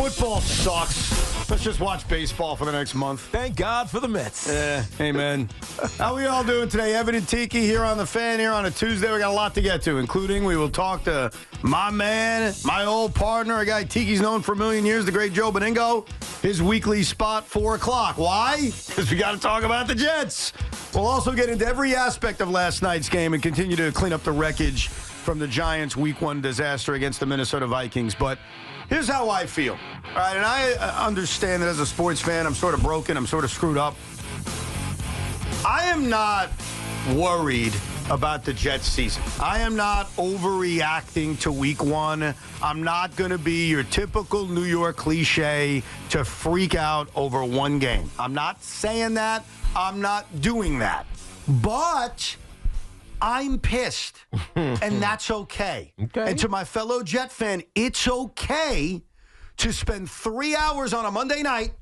Football sucks. Let's just watch baseball for the next month. Thank God for the Mets. Amen. How we all doing today? Evan and Tiki here on the Fan here on a Tuesday. We got a lot to get to, including we will talk to my man, my old partner, a guy Tiki's known for a million years, the great Joe Beningo. His weekly spot, 4 o'clock. Why? Because we got to talk about the Jets. We'll also get into every aspect of last night's game and continue to clean up the wreckage from the Giants' Week 1 disaster against the Minnesota Vikings. But here's how I feel. All right, and I understand that as a sports fan, I'm sort of broken. I'm sort of screwed up. I am not worried about the Jets season. I am not overreacting to Week 1. I'm not going to be your typical New York cliche to freak out over one game. I'm not saying that. I'm not doing that. But I'm pissed, and that's okay. And to my fellow Jet fan, it's okay to spend 3 hours on a Monday night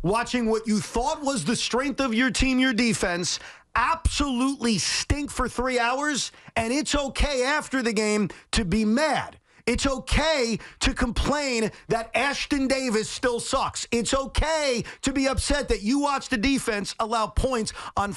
watching what you thought was the strength of your team, your defense, absolutely stink for 3 hours, and it's okay after the game to be mad. It's okay to complain that Ashton Davis still sucks. It's okay to be upset that you watched the defense allow points on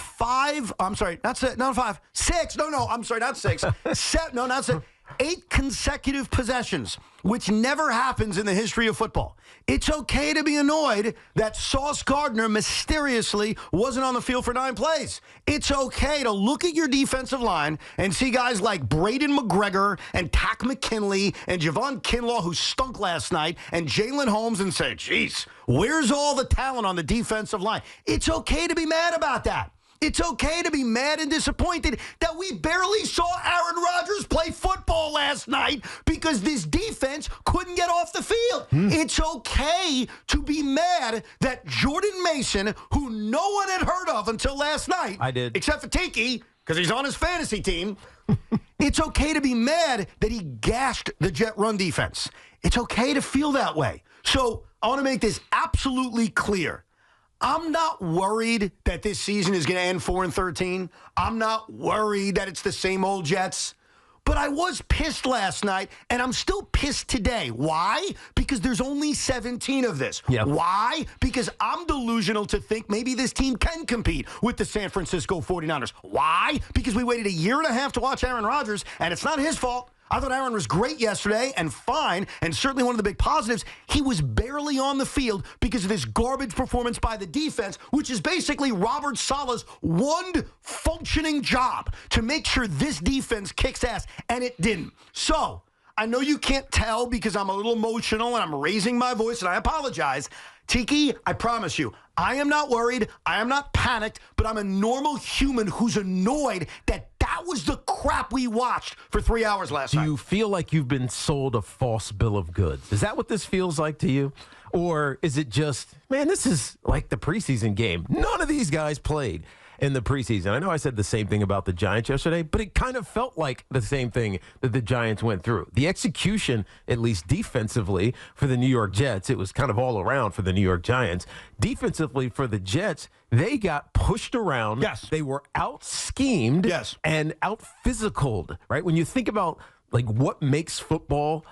8 consecutive possessions, which never happens in the history of football. It's okay to be annoyed that Sauce Gardner mysteriously wasn't on the field for 9 plays. It's okay to look at your defensive line and see guys like Braden McGregor and Tack McKinley and Javon Kinlaw, who stunk last night, and Jalen Holmes and say, geez, where's all the talent on the defensive line? It's okay to be mad about that. It's okay to be mad and disappointed that we barely saw Aaron Rodgers play football last night because this defense couldn't get off the field. It's okay to be mad that Jordan Mason, who no one had heard of until last night, I did, except for Tiki, because he's on his fantasy team, it's okay to be mad that he gashed the Jet run defense. It's okay to feel that way. So I want to make this absolutely clear. I'm not worried that this season is going to end 4-13. I'm not worried that it's the same old Jets. But I was pissed last night, and I'm still pissed today. Why? Because there's only 17 of this. Yep. Why? Because I'm delusional to think maybe this team can compete with the San Francisco 49ers. Why? Because we waited a year and a half to watch Aaron Rodgers, and it's not his fault. I thought Aaron was great yesterday and fine, and certainly one of the big positives, he was barely on the field because of this garbage performance by the defense, which is basically Robert Saleh's one functioning job to make sure this defense kicks ass, and it didn't. So I know you can't tell because I'm a little emotional and I'm raising my voice, and I apologize. Tiki, I promise you, I am not worried. I am not panicked, but I'm a normal human who's annoyed that was the crap we watched for 3 hours last night. Do you feel like you've been sold a false bill of goods? Is that what this feels like to you? Or is it just, man, this is like the preseason game. None of these guys played in the preseason. I know I said the same thing about the Giants yesterday, but it kind of felt like the same thing that the Giants went through. The execution, at least defensively, for the New York Jets, it was kind of all around for the New York Giants. Defensively for the Jets, they got pushed around. Yes. They were out-schemed. Yes. And out-physicaled, right? When you think about like what makes football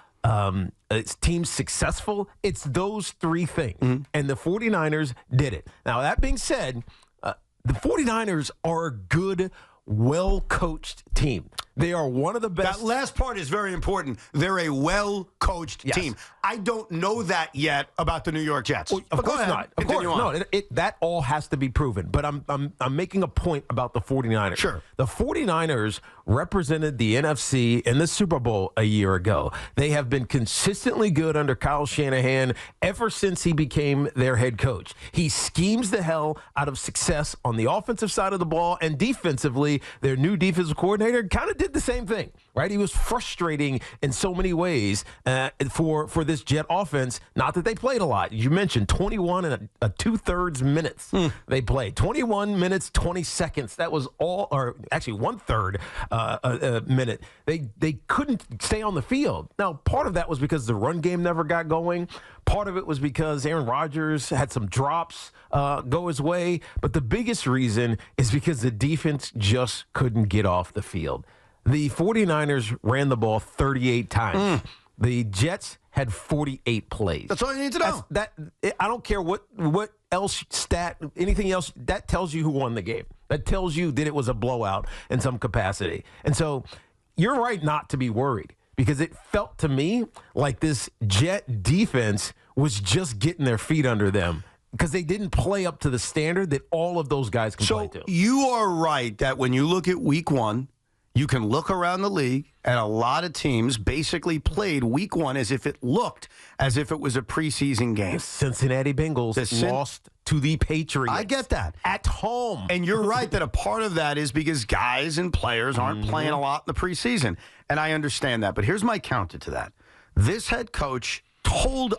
its teams successful, it's those 3 things. And the 49ers did it. Now, that being said, the 49ers are a good, well-coached team. They are one of the best. That last part is very important. They're a well-coached team. I don't know that yet about the New York Jets. Well, of course not. Of course not. That all has to be proven. But I'm making a point about the 49ers. Sure. The 49ers represented the NFC in the Super Bowl a year ago. They have been consistently good under Kyle Shanahan ever since he became their head coach. He schemes the hell out of success on the offensive side of the ball, and defensively, their new defensive coordinator kind of did the same thing, right? He was frustrating in so many ways for this Jet offense. Not that they played a lot. You mentioned 21 and a 2/3 minutes they played. 21 minutes, 20 seconds. That was all, or actually 1/3 a minute. They couldn't stay on the field. Now, part of that was because the run game never got going. Part of it was because Aaron Rodgers had some drops go his way. But the biggest reason is because the defense just couldn't get off the field. The 49ers ran the ball 38 times. The Jets had 48 plays. That's all you need to know. I don't care what else anything else, that tells you who won the game. That tells you that it was a blowout in some capacity. And so you're right not to be worried, because it felt to me like this Jet defense was just getting their feet under them, because they didn't play up to the standard that all of those guys can play to. So you are right that when you look at week one, you can look around the league, and a lot of teams basically played week one as if it looked as if it was a preseason game. The Cincinnati Bengals lost to the Patriots. I get that. At home. And you're right that a part of that is because guys and players aren't playing a lot in the preseason. And I understand that. But here's my counter to that. This head coach told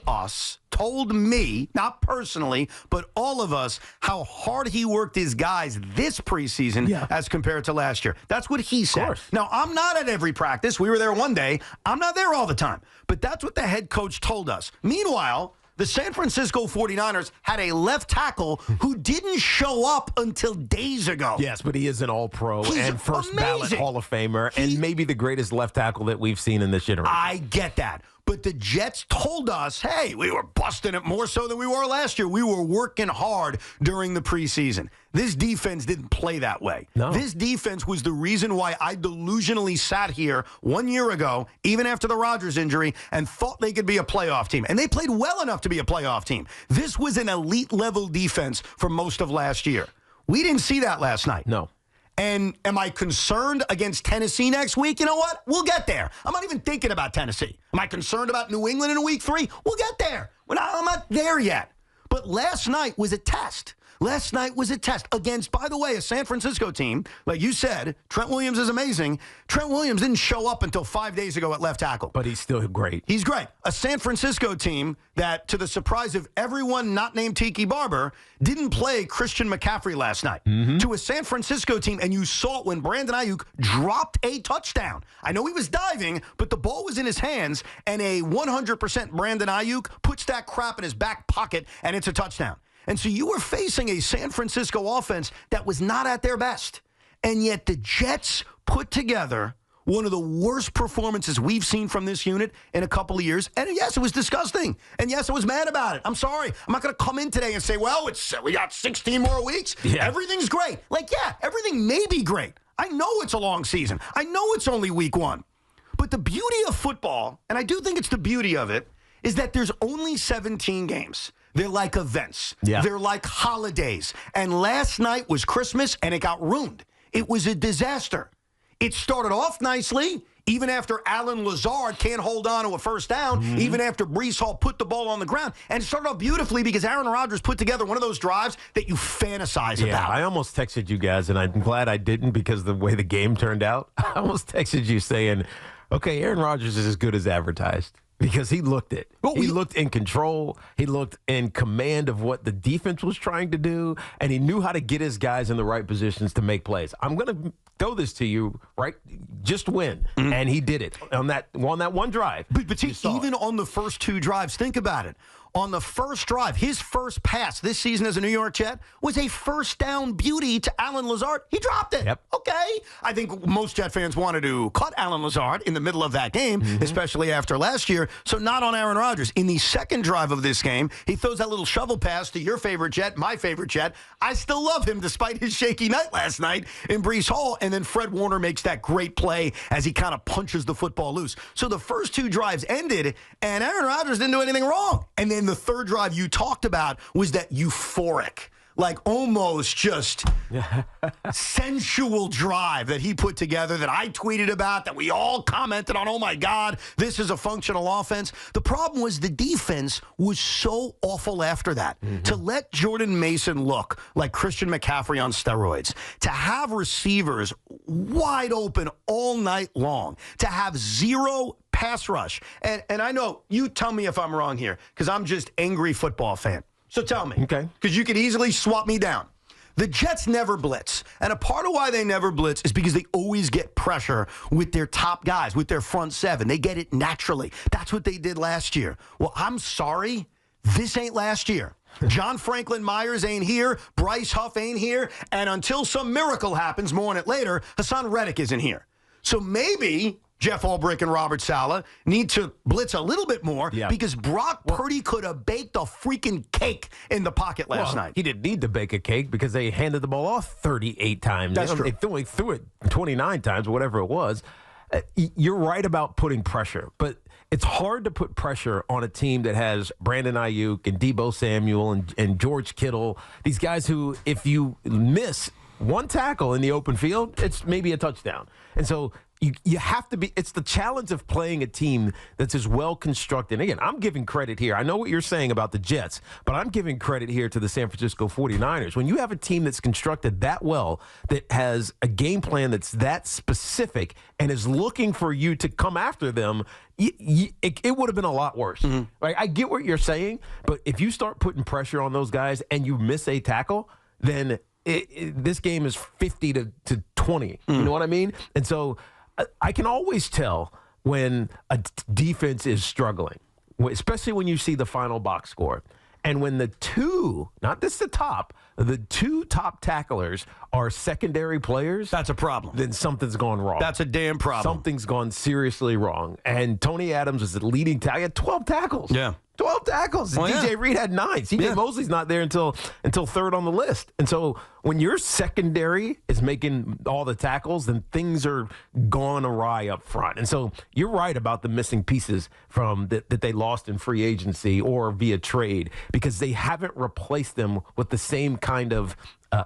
me, not personally, but all of us, how hard he worked his guys this preseason as compared to last year. That's what he said. Now, I'm not at every practice. We were there one day. I'm not there all the time. But that's what the head coach told us. Meanwhile, the San Francisco 49ers had a left tackle who didn't show up until days ago. Yes, but he is an all-pro and first ballot Hall of Famer and maybe the greatest left tackle that we've seen in this generation. I get that. But the Jets told us, hey, we were busting it more so than we were last year. We were working hard during the preseason. This defense didn't play that way. No. This defense was the reason why I delusionally sat here 1 year ago, even after the Rodgers injury, and thought they could be a playoff team. And they played well enough to be a playoff team. This was an elite-level defense for most of last year. We didn't see that last night. No. And am I concerned against Tennessee next week? You know what? We'll get there. I'm not even thinking about Tennessee. Am I concerned about New England in week 3? We'll get there. I'm not there yet. But last night was a test. Last night was a test against, by the way, a San Francisco team. Like you said, Trent Williams is amazing. Trent Williams didn't show up until 5 days ago at left tackle. But he's still great. He's great. A San Francisco team that, to the surprise of everyone not named Tiki Barber, didn't play Christian McCaffrey last night. To a San Francisco team, and you saw it when Brandon Ayuk dropped a touchdown. I know he was diving, but the ball was in his hands, and a 100% Brandon Ayuk puts that crap in his back pocket, and it's a touchdown. And so you were facing a San Francisco offense that was not at their best. And yet the Jets put together one of the worst performances we've seen from this unit in a couple of years. And yes, it was disgusting. And yes, I was mad about it. I'm sorry. I'm not going to come in today and say, well, we got 16 more weeks. Yeah. Everything's great. Everything may be great. I know it's a long season. I know it's only week 1. But the beauty of football, and I do think it's the beauty of it, is that there's only 17 games. They're like events. Yeah. They're like holidays. And last night was Christmas, and it got ruined. It was a disaster. It started off nicely, even after Alan Lazard can't hold on to a first down, even after Breece Hall put the ball on the ground. And it started off beautifully because Aaron Rodgers put together one of those drives that you fantasize about. I almost texted you guys, and I'm glad I didn't because the way the game turned out. I almost texted you saying, okay, Aaron Rodgers is as good as advertised. Because he looked it. He looked in control. He looked in command of what the defense was trying to do, and he knew how to get his guys in the right positions to make plays. I'm going to throw this to you, right? Just win. And he did it on that one drive. But even on the first 2 drives, think about it. On the first drive, his first pass this season as a New York Jet was a first down beauty to Alan Lazard. He dropped it. Yep. Okay. I think most Jet fans wanted to cut Alan Lazard in the middle of that game, especially after last year. So not on Aaron Rodgers. In the second drive of this game, he throws that little shovel pass to your favorite Jet, my favorite Jet. I still love him despite his shaky night last night in Breece Hall. And then Fred Warner makes that great play as he kind of punches the football loose. So the first 2 drives ended, and Aaron Rodgers didn't do anything wrong. And then the third drive you talked about was that euphoric, like almost just sensual drive that he put together that I tweeted about, that we all commented on. Oh, my God, this is a functional offense. The problem was the defense was so awful after that. To let Jordan Mason look like Christian McCaffrey on steroids, to have receivers wide open all night long, to have 0 pass rush. And I know, you tell me if I'm wrong here, because I'm just angry football fan. So tell me. Okay. Because you could easily swap me down. The Jets never blitz. And a part of why they never blitz is because they always get pressure with their top guys, with their front 7. They get it naturally. That's what they did last year. Well, I'm sorry. This ain't last year. John Franklin Myers ain't here. Bryce Huff ain't here. And until some miracle happens, more on it later, Hassan Reddick isn't here. So maybe Jeff Ulbrich and Robert Saleh need to blitz a little bit more because Brock Purdy could have baked a freaking cake in the pocket last night. He didn't need to bake a cake because they handed the ball off 38 times. That's true. They only threw it 29 times, whatever it was. You're right about putting pressure, but it's hard to put pressure on a team that has Brandon Ayuk and Deebo Samuel and George Kittle, these guys who, if you miss one tackle in the open field, it's maybe a touchdown. And so you have to be – it's the challenge of playing a team that's as well constructed. Again, I'm giving credit here. I know what you're saying about the Jets, but I'm giving credit here to the San Francisco 49ers. When you have a team that's constructed that well, that has a game plan that's that specific and is looking for you to come after them, it would have been a lot worse. Mm-hmm. Right? I get what you're saying, but if you start putting pressure on those guys and you miss a tackle, then this game is 50 to 20. You know what I mean? And so – I can always tell when a defense is struggling, especially when you see the final box score. And when the two, not just the two top tacklers are secondary players. That's a problem. Then something's gone wrong. That's a damn problem. Something's gone seriously wrong. And Tony Adams was the leading tackle. He had 12 tackles. Yeah. 12 tackles. Well, DJ Reed had 9. CJ Mosley's not there until third on the list. And so when your secondary is making all the tackles, then things are gone awry up front. And so you're right about the missing pieces from that they lost in free agency or via trade because they haven't replaced them with the same kind of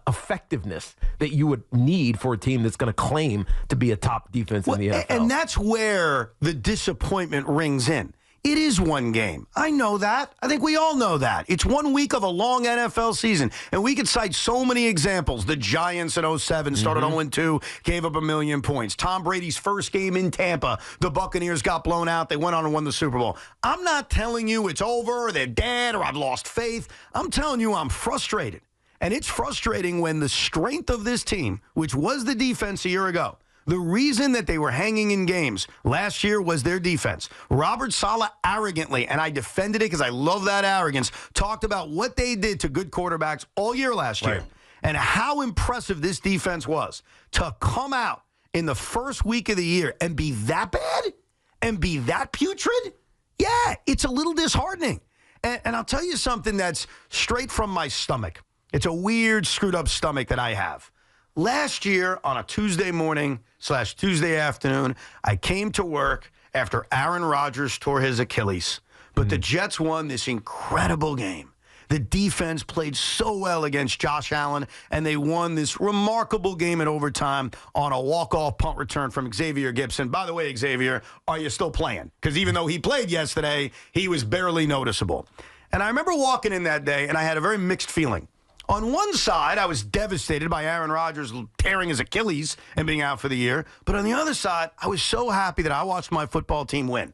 effectiveness that you would need for a team that's going to claim to be a top defense in the NFL. And that's where the disappointment rings in. It is one game. I know that. I think we all know that. It's 1 week of a long NFL season, and we could cite so many examples. The Giants in 07 started 0-2, gave up 1 million points. Tom Brady's first game in Tampa, the Buccaneers got blown out. They went on and won the Super Bowl. I'm not telling you it's over, or they're dead, or I've lost faith. I'm telling you I'm frustrated. And it's frustrating when the strength of this team, which was the defense a year ago, the reason that they were hanging in games last year was their defense. Robert Saleh arrogantly, and I defended it because I love that arrogance, talked about what they did to good quarterbacks all year last year and how impressive this defense was to come out in the first week of the year and be that bad and be that putrid. Yeah, it's a little disheartening. And I'll tell you something that's straight from my stomach. It's a weird, screwed up stomach that I have. Last year, on a Tuesday morning / Tuesday afternoon, I came to work after Aaron Rodgers tore his Achilles. But the Jets won this incredible game. The defense played so well against Josh Allen, and they won this remarkable game in overtime on a walk-off punt return from Xavier Gibson. By the way, Xavier, are you still playing? Because even though he played yesterday, he was barely noticeable. And I remember walking in that day, and I had a very mixed feeling. On one side, I was devastated by Aaron Rodgers tearing his Achilles and being out for the year. But on the other side, I was so happy that I watched my football team win.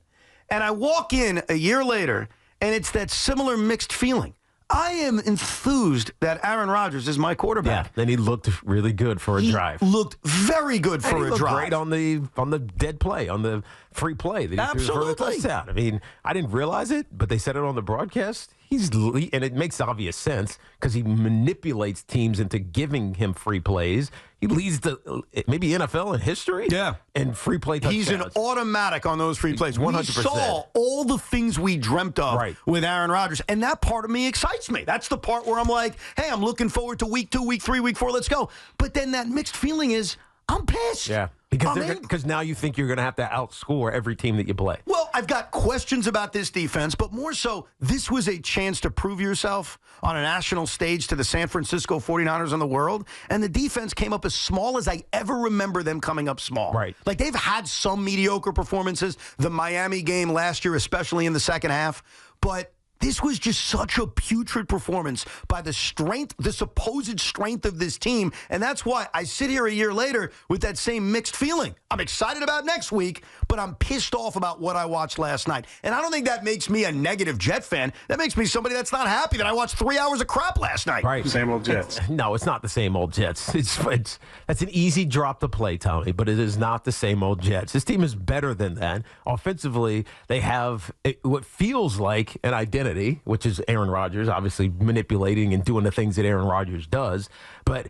And I walk in a year later, and it's that similar mixed feeling. I am enthused that Aaron Rodgers is my quarterback. Yeah, and he looked really good for a drive. Looked very good for a drive. Great on the dead play, on the free play that he threw for a touchdown. I mean, I didn't realize it, but they said it on the broadcast. And it makes obvious sense because he manipulates teams into giving him free plays. He leads the maybe NFL in history. Yeah. And free play touchdowns. He's an automatic on those free plays. 100%. We saw all the things we dreamt of with Aaron Rodgers, and that part of me excites me. That's the part where I'm like, hey, I'm looking forward to week 2, week 3, week 4, let's go. But then that mixed feeling is, I'm pissed. Yeah. Because now you think you're going to have to outscore every team that you play. Well, I've got questions about this defense, but more so, this was a chance to prove yourself on a national stage to the San Francisco 49ers and the world, and the defense came up as small as I ever remember them coming up small. Right. Like, they've had some mediocre performances, the Miami game last year, especially in the second half, but this was just such a putrid performance by the supposed strength of this team. And that's why I sit here a year later with that same mixed feeling. I'm excited about next week, but I'm pissed off about what I watched last night. And I don't think that makes me a negative Jet fan. That makes me somebody that's not happy that I watched 3 hours of crap last night. Right. Same old Jets. No, it's not the same old Jets. That's an easy drop to play, Tommy, but it is not the same old Jets. This team is better than that. Offensively, they have what feels like an identity, which is Aaron Rodgers, obviously manipulating and doing the things that Aaron Rodgers does. But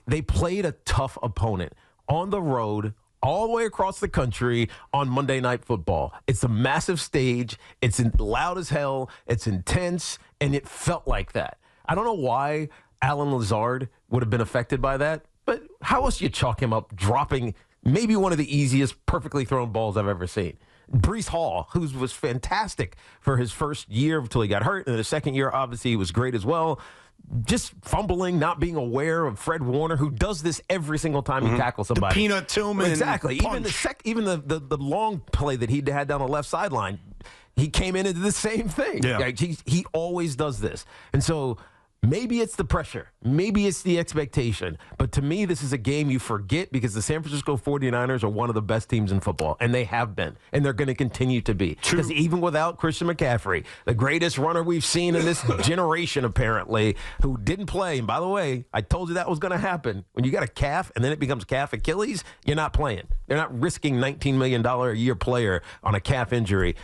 they played a tough opponent on the road all the way across the country on Monday Night Football. It's a massive stage. It's loud as hell. It's intense, and it felt like that. I don't know why Alan Lazard would have been affected by that, but how else do you chalk him up dropping maybe one of the easiest, perfectly thrown balls I've ever seen? Breece Hall, who was fantastic for his first year until he got hurt, and the second year, obviously, he was great as well. Just fumbling, not being aware of Fred Warner, who does this every single time he tackles somebody. The Peanut Tillman exactly. punch. Even the long play that he had down the left sideline, he came in and did the same thing. Yeah. Like, he always does this, and so. Maybe it's the pressure. Maybe it's the expectation. But to me, this is a game you forget because the San Francisco 49ers are one of the best teams in football, and they have been, and they're going to continue to be. Because even without Christian McCaffrey, the greatest runner we've seen in this generation, apparently, who didn't play. And by the way, I told you that was going to happen. When you got a calf and then it becomes calf Achilles, you're not playing. They're not risking $19 million a year player on a calf injury.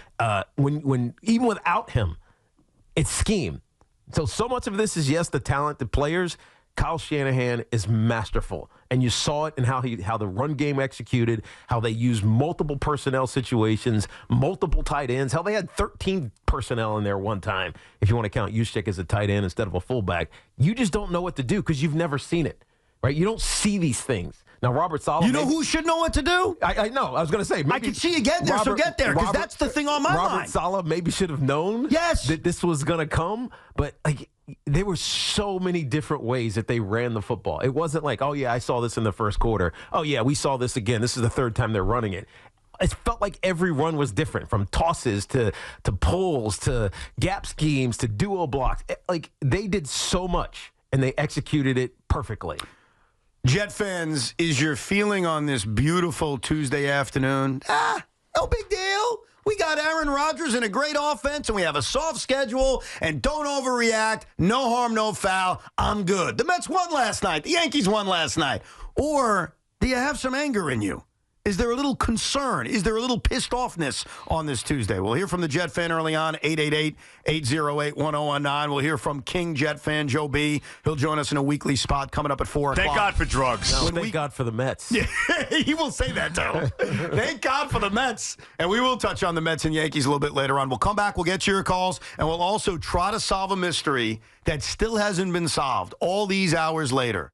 When even without him, it's scheme. So much of this is, yes, the talented players. Kyle Shanahan is masterful. And you saw it in how the run game executed, how they used multiple personnel situations, multiple tight ends, how they had 13 personnel in there one time, if you want to count Juszczyk as a tight end instead of a fullback. You just don't know what to do because you've never seen it, right? You don't see these things. Now, Robert Saleh. You know who should know what to do? I know. I was going to say. Maybe I can see you getting there, so get there, because that's the thing on my mind. Robert Saleh maybe should have known that this was going to come, but there were so many different ways that they ran the football. It wasn't like, oh, yeah, I saw this in the first quarter. Oh, yeah, we saw this again. This is the third time they're running it. It felt like every run was different, from tosses to pulls to gap schemes to duo blocks. Like, they did so much, and they executed it perfectly. Jet fans, is your feeling on this beautiful Tuesday afternoon? No big deal. We got Aaron Rodgers and a great offense, and we have a soft schedule, and don't overreact. No harm, no foul. I'm good. The Mets won last night. The Yankees won last night. Or do you have some anger in you? Is there a little concern? Is there a little pissed offness on this Tuesday? We'll hear from the Jet fan early on, 888-808-1019. We'll hear from King Jet fan Joe B. He'll join us in a weekly spot coming up at 4 o'clock. Thank God for drugs. No, thank God for the Mets. Yeah, he will say that, too. Thank God for the Mets. And we will touch on the Mets and Yankees a little bit later on. We'll come back, we'll get to your calls, and we'll also try to solve a mystery that still hasn't been solved all these hours later.